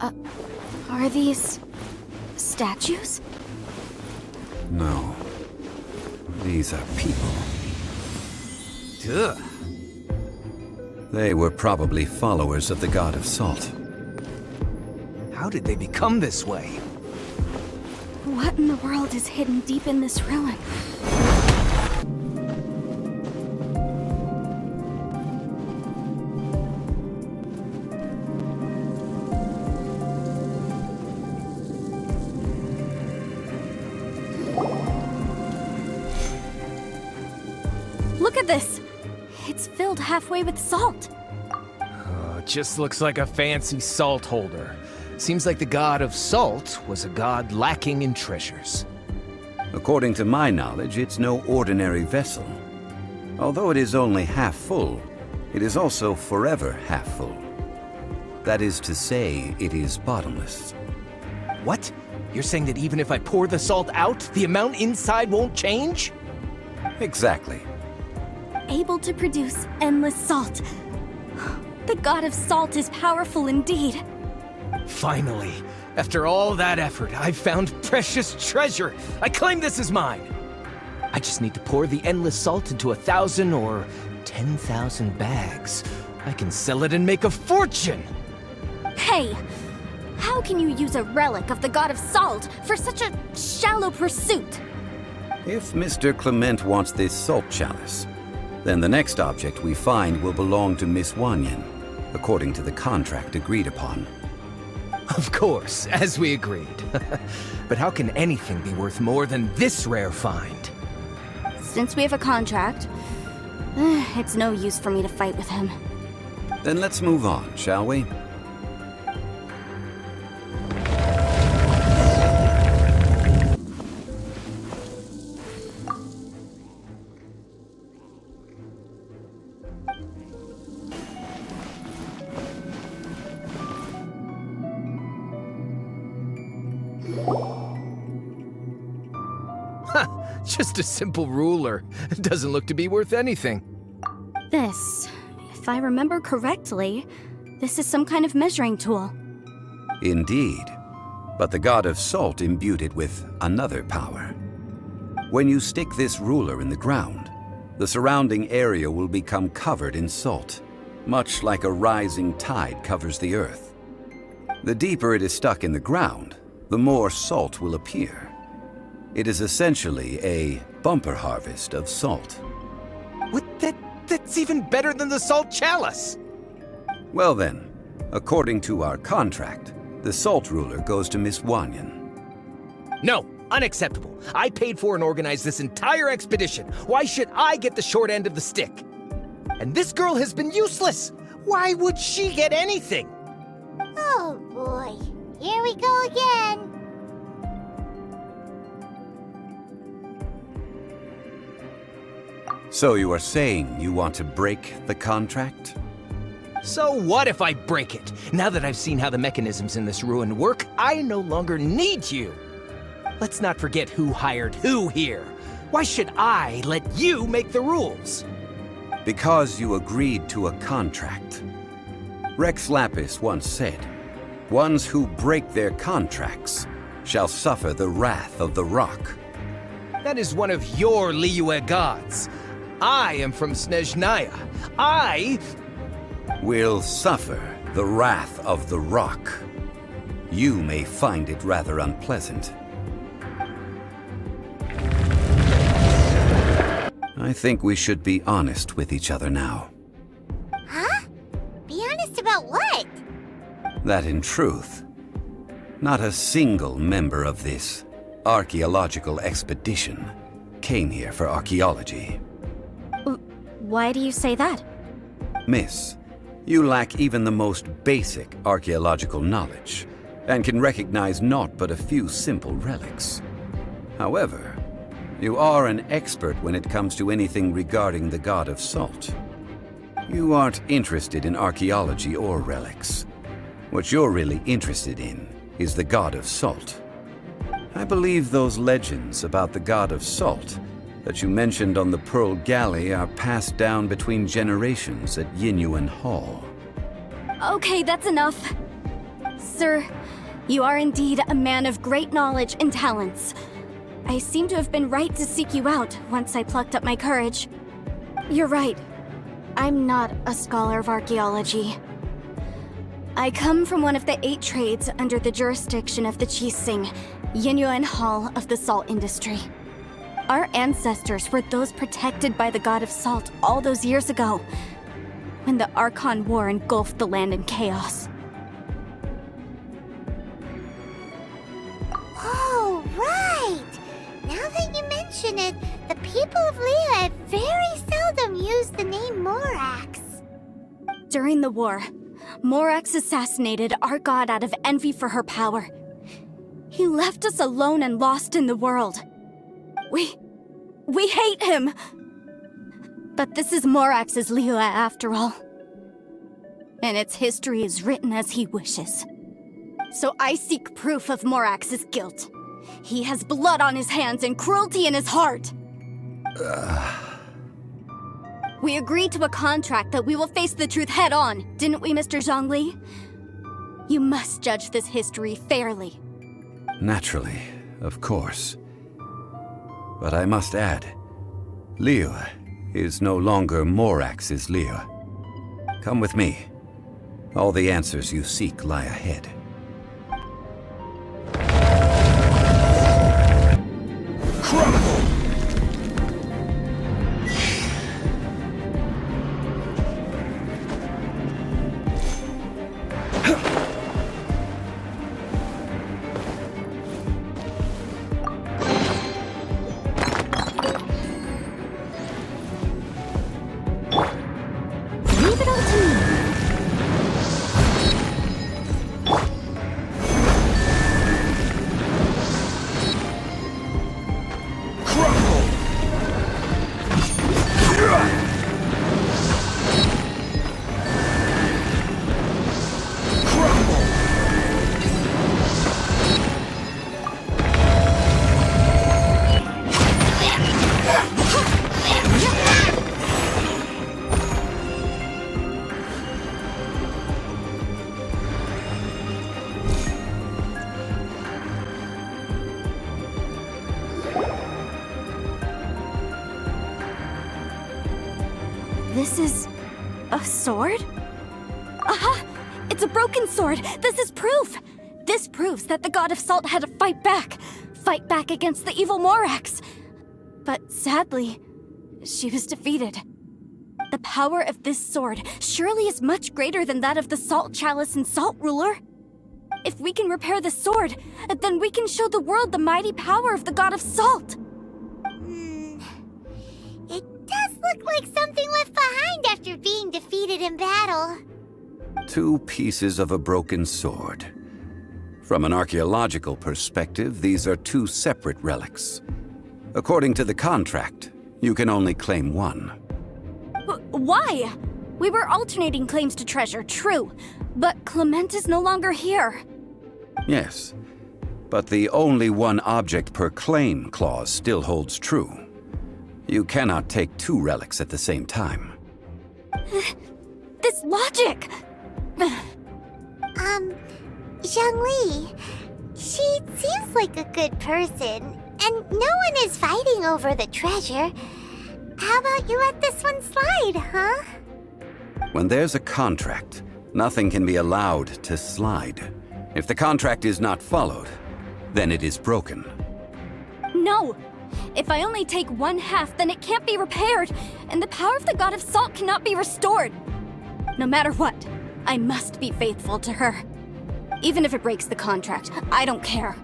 Are these statues? No. These are people. Ugh. They were probably followers of the god of salt. How did they become this way? What in the world is hidden deep in this ruin? Look at this! It's filled halfway with salt. It just looks like a fancy salt holder. Seems like the god of salt was a god lacking in treasures. According to my knowledge, it's no ordinary vessel. Although it is only half full, it is also forever half full. That is to say, it is bottomless. What? You're saying that even if I pour the salt out, the amount inside won't change? Exactly. Able to produce endless salt. The god of salt is powerful indeed. Finally, after all that effort, I've found precious treasure. I claim this as mine. I just need to pour the endless salt into 1,000 or 10,000 bags. I can sell it and make a fortune. Hey! How can you use a relic of the god of salt for such a shallow pursuit? If Mr. Clement wants this salt chalice, then the next object we find will belong to Miss Wanyan, according to the contract agreed upon. Of course, as we agreed. But how can anything be worth more than this rare find? Since we have a contract, it's no use for me to fight with him. Then let's move on, shall we? Just a simple ruler. It doesn't look to be worth anything. This, if I remember correctly, this is some kind of measuring tool. Indeed. But the god of salt imbued it with another power. When you stick this ruler in the ground, the surrounding area will become covered in salt, much like a rising tide covers the earth. The deeper it is stuck in the ground, the more salt will appear. It is essentially a bumper harvest of salt. What? That's even better than the salt chalice! Well then, according to our contract, the salt ruler goes to Miss Wanyan. No, unacceptable. I paid for and organized this entire expedition. Why should I get the short end of the stick? And this girl has been useless. Why would she get anything? Oh boy, here we go again. So you are saying you want to break the contract? So what if I break it? Now that I've seen how the mechanisms in this ruin work, I no longer need you. Let's not forget who hired who here. Why should I let you make the rules? Because you agreed to a contract. Rex Lapis once said, "Ones who break their contracts shall suffer the wrath of the rock." That is one of your Liyue gods. I am from Snezhnaya. I will suffer the wrath of the rock. You may find it rather unpleasant. I think we should be honest with each other now. Huh? Be honest about what? That in truth, not a single member of this archaeological expedition came here for archaeology. Why do you say that? Miss, you lack even the most basic archaeological knowledge, and can recognize naught but a few simple relics. However, you are an expert when it comes to anything regarding the god of salt. You aren't interested in archaeology or relics. What you're really interested in is the god of salt. I believe those legends about the god of salt that you mentioned on the Pearl Galley are passed down between generations at Yinyuan Hall. Okay, that's enough. Sir, you are indeed a man of great knowledge and talents. I seem to have been right to seek you out once I plucked up my courage. You're right. I'm not a scholar of archaeology. I come from one of the 8 trades under the jurisdiction of the Qixing, Yinyuan Hall of the salt industry. Our ancestors were those protected by the god of salt all those years ago, when the Archon War engulfed the land in chaos. Oh, right! Now that you mention it, the people of Liyue very seldom use the name Morax. During the war, Morax assassinated our god out of envy for her power. He left us alone and lost in the world. We hate him! But this is Morax's Liyue after all. And its history is written as he wishes. So I seek proof of Morax's guilt. He has blood on his hands and cruelty in his heart. We agreed to a contract that we will face the truth head on, didn't we, Mr. Zhongli? You must judge this history fairly. Naturally, of course. But I must add, Liyue is no longer Morax's Liyue. Come with me. All the answers you seek lie ahead. Leave it all to me. This is a sword? Aha! It's a broken sword! This is proof! This proves that the god of salt had to fight back against the evil Morax. But sadly, she was defeated. The power of this sword surely is much greater than that of the Salt Chalice and Salt Ruler. If we can repair the sword, then we can show the world the mighty power of the god of salt. It does look like something left behind after being defeated in battle. 2 pieces of a broken sword. From an archaeological perspective, these are 2 separate relics. According to the contract, you can only claim one. Why? We were alternating claims to treasure, true, but Clement is no longer here. Yes, but the only one object per claim clause still holds true. You cannot take 2 relics at the same time. This logic! Zhongli, she seems like a good person, and no one is fighting over the treasure. How about you let this one slide, huh? When there's a contract, nothing can be allowed to slide. If the contract is not followed, then it is broken. No! If I only take 1/2, then it can't be repaired, and the power of the god of salt cannot be restored. No matter what, I must be faithful to her. Even if it breaks the contract, I don't care.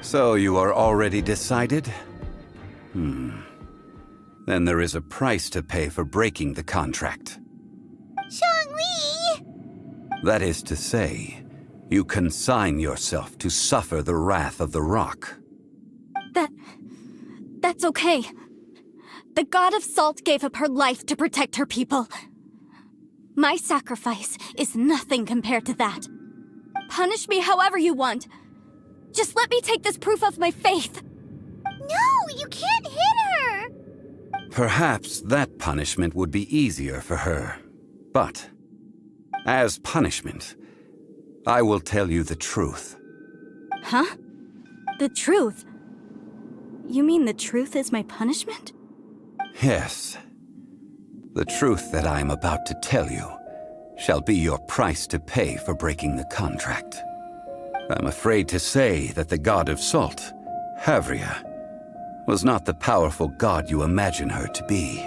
So you are already decided? Then there is a price to pay for breaking the contract. Zhongli! That is to say, you consign yourself to suffer the wrath of the rock. That's okay. The god of salt gave up her life to protect her people. My sacrifice is nothing compared to that. Punish me however you want. Just let me take this proof of my faith. No, you can't hit her! Perhaps that punishment would be easier for her. But, as punishment, I will tell you the truth. Huh? The truth? You mean the truth is my punishment? Yes. The truth that I am about to tell you shall be your price to pay for breaking the contract. I'm afraid to say that the god of salt, Havria, was not the powerful god you imagine her to be.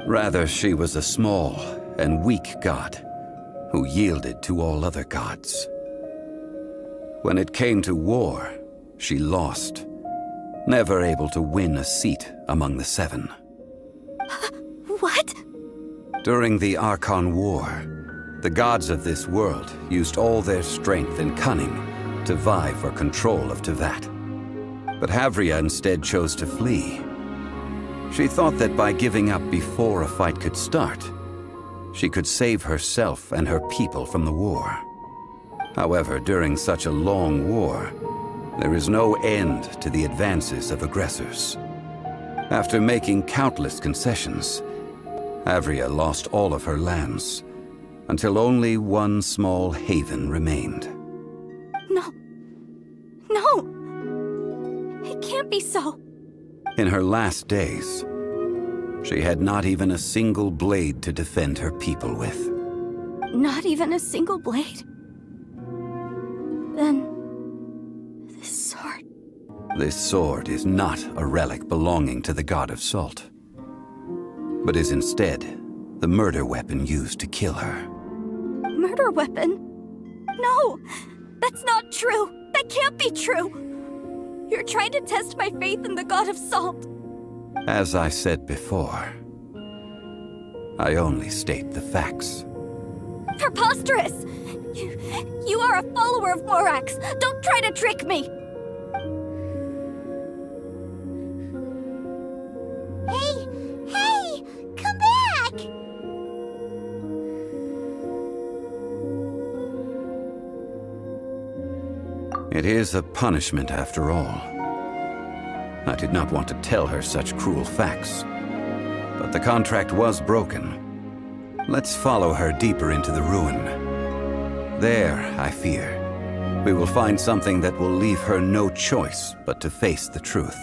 Rather, she was a small and weak god who yielded to all other gods. When it came to war, she lost, never able to win a seat among the seven. What? During the Archon War, the gods of this world used all their strength and cunning to vie for control of Teyvat. But Havria instead chose to flee. She thought that by giving up before a fight could start, she could save herself and her people from the war. However, during such a long war, there is no end to the advances of aggressors. After making countless concessions, Havria lost all of her lands, until only one small haven remained. No. It can't be so. In her last days, she had not even a single blade to defend her people with. Not even a single blade? Then... this sword... This sword is not a relic belonging to the god of salt, but is instead the murder weapon used to kill her. Murder weapon? No! That's not true! That can't be true! You're trying to test my faith in the god of salt. As I said before, I only state the facts. Preposterous! You are a follower of Morax! Don't try to trick me! Hey! Come back! It is a punishment after all. I did not want to tell her such cruel facts, but the contract was broken. Let's follow her deeper into the ruin. There, I fear, we will find something that will leave her no choice but to face the truth.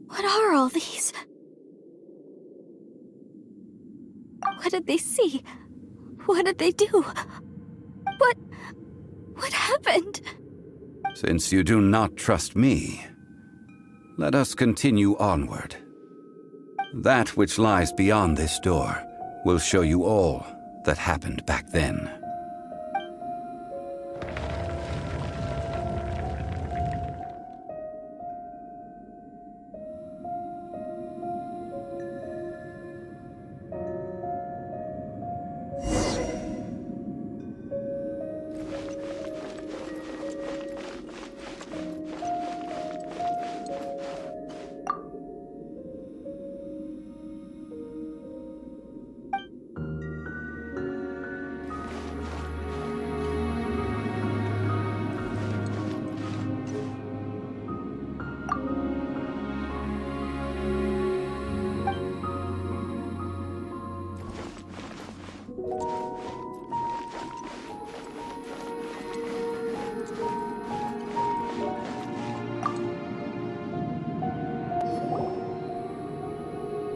What are all these? What did they see? What did they do? What happened? Since you do not trust me, let us continue onward. That which lies beyond this door will show you all that happened back then.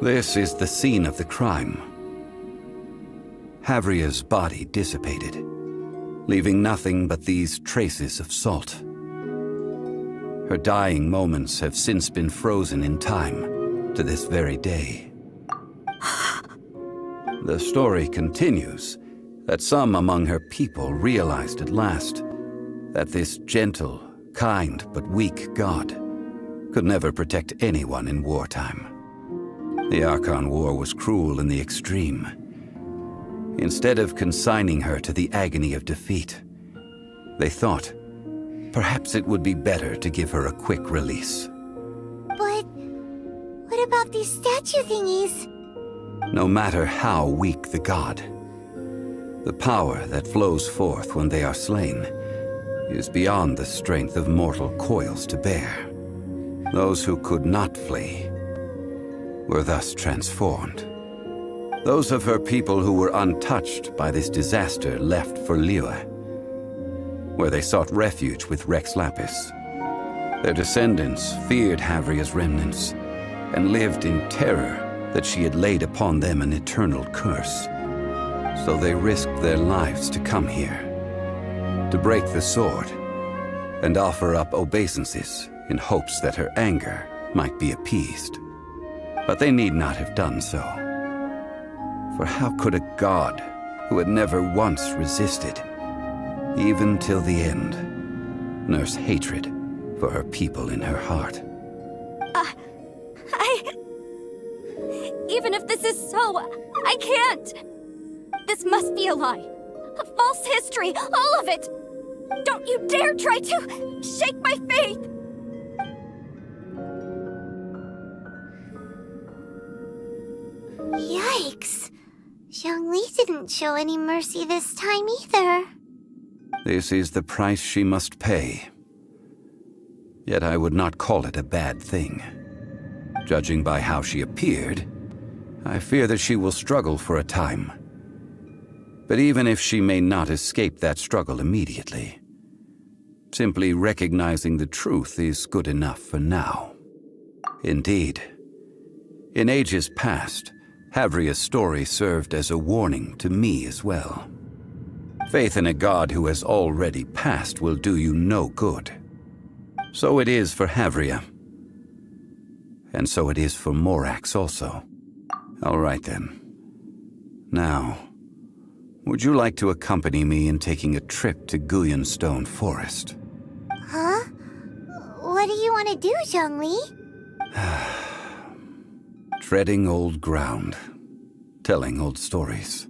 This is the scene of the crime. Havria's body dissipated, leaving nothing but these traces of salt. Her dying moments have since been frozen in time to this very day. The story continues that some among her people realized at last that this gentle, kind, but weak god could never protect anyone in wartime. The Archon War was cruel in the extreme. Instead of consigning her to the agony of defeat, they thought perhaps it would be better to give her a quick release. about these statue thingies. No matter how weak the god, the power that flows forth when they are slain is beyond the strength of mortal coils to bear. Those who could not flee were thus transformed. Those of her people who were untouched by this disaster left for Liyue, where they sought refuge with Rex Lapis. Their descendants feared Havria's remnants and lived in terror that she had laid upon them an eternal curse. So they risked their lives to come here, to break the sword, and offer up obeisances in hopes that her anger might be appeased. But they need not have done so. For how could a god who had never once resisted, even till the end, nurse hatred for her people in her heart? Even if this is so, I can't! This must be a lie. A false history, all of it! Don't you dare try to shake my faith! Yikes. Zhongli didn't show any mercy this time either. This is the price she must pay. Yet I would not call it a bad thing. Judging by how she appeared, I fear that she will struggle for a time. But even if she may not escape that struggle immediately, simply recognizing the truth is good enough for now. Indeed, in ages past, Havria's story served as a warning to me as well. Faith in a god who has already passed will do you no good. So it is for Havria. And so it is for Morax also. All right then. Now, would you like to accompany me in taking a trip to Guyanstone Forest? Huh? What do you want to do, Zhongli? Treading old ground, telling old stories.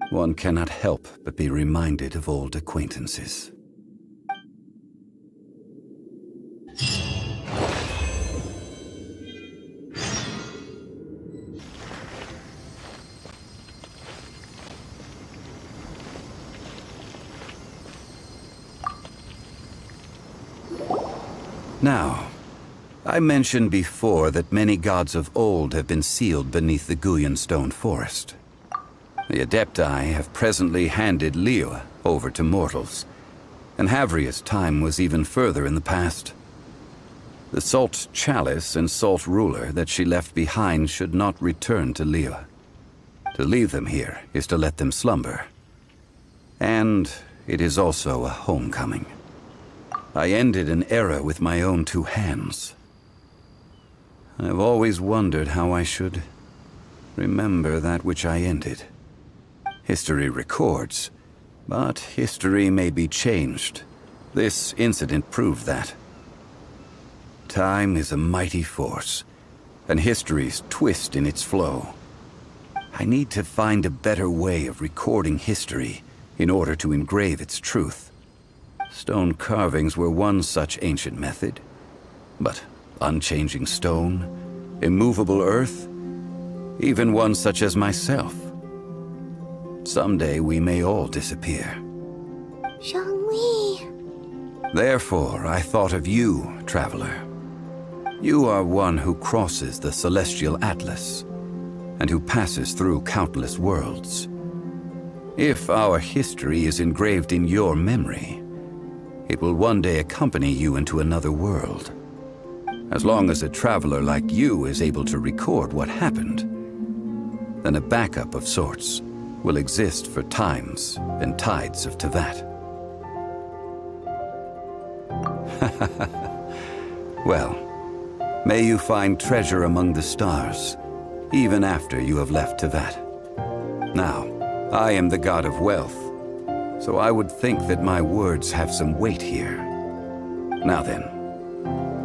One cannot help but be reminded of old acquaintances. Now, I mentioned before that many gods of old have been sealed beneath the Guyanstone Forest. The Adepti have presently handed Liyue over to mortals, and Havria's time was even further in the past. The Salt Chalice and Salt Ruler that she left behind should not return to Liyue. To leave them here is to let them slumber. And it is also a homecoming. I ended an era with my own two hands. I've always wondered how I should remember that which I ended. History records, but history may be changed. This incident proved that. Time is a mighty force, and history's twist in its flow. I need to find a better way of recording history in order to engrave its truth. Stone carvings were one such ancient method, but unchanging stone, immovable earth, even one such as myself. Someday we may all disappear. Zhongli. Therefore, I thought of you, traveler. You are one who crosses the celestial atlas, and who passes through countless worlds. If our history is engraved in your memory, it will one day accompany you into another world. As long as a traveler like you is able to record what happened, then a backup of sorts will exist for times and tides of Teyvat. Well, may you find treasure among the stars, even after you have left Teyvat. Now, I am the god of wealth, so I would think that my words have some weight here. Now then,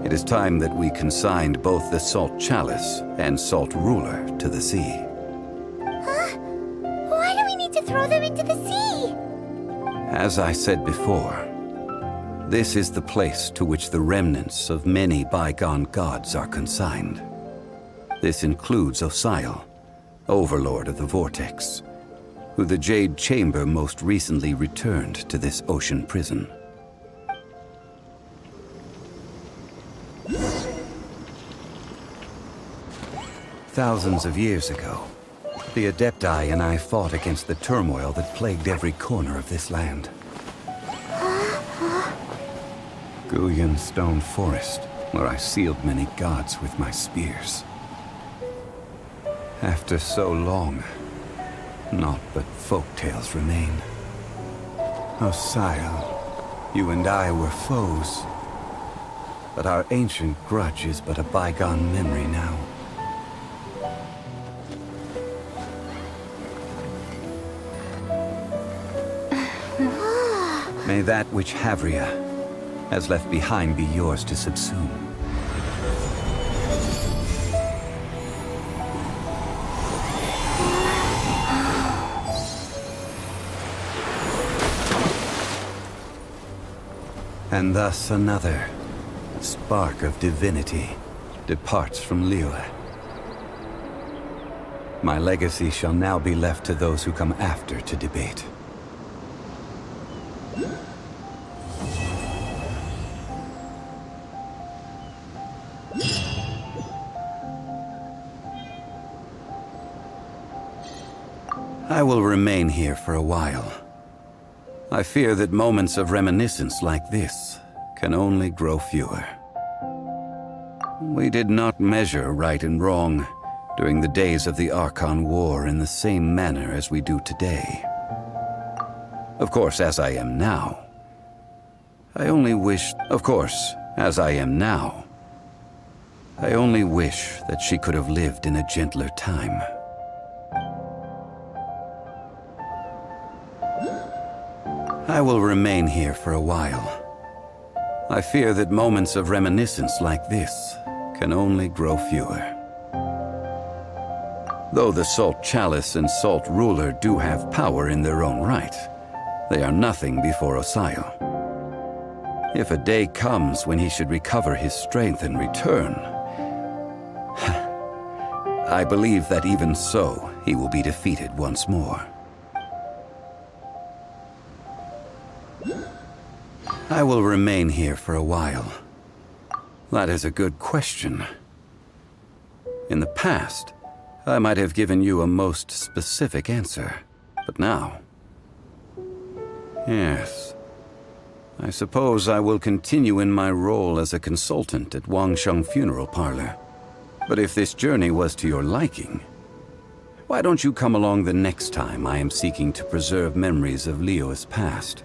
it is time that we consigned both the Salt Chalice and Salt Ruler to the sea. Huh? Why do we need to throw them into the sea? As I said before, this is the place to which the remnants of many bygone gods are consigned. This includes Osial, Overlord of the Vortex, who the Jade Chamber most recently returned to this ocean prison. Thousands of years ago, the Adepti and I fought against the turmoil that plagued every corner of this land. Guyan Stone Forest, where I sealed many gods with my spears. After so long, naught but folktales remain. Osial, you and I were foes, but our ancient grudge is but a bygone memory now. May that which Havria has left behind be yours to subsume. And thus another spark of divinity departs from Liyue. My legacy shall now be left to those who come after to debate. I will remain here for a while. I fear that moments of reminiscence like this can only grow fewer. We did not measure right and wrong during the days of the Archon War in the same manner as we do today. Of course, as I am now, I only wish that she could have lived in a gentler time. I will remain here for a while. I fear that moments of reminiscence like this can only grow fewer. Though the Salt Chalice and Salt Ruler do have power in their own right, they are nothing before Osial. If a day comes when he should recover his strength and return, I believe that even so, he will be defeated once more. I will remain here for a while. That is a good question. In the past, I might have given you a most specific answer, but now... Yes. I suppose I will continue in my role as a consultant at Wangsheng Funeral Parlor. But if this journey was to your liking, why don't you come along the next time I am seeking to preserve memories of Liyue's past?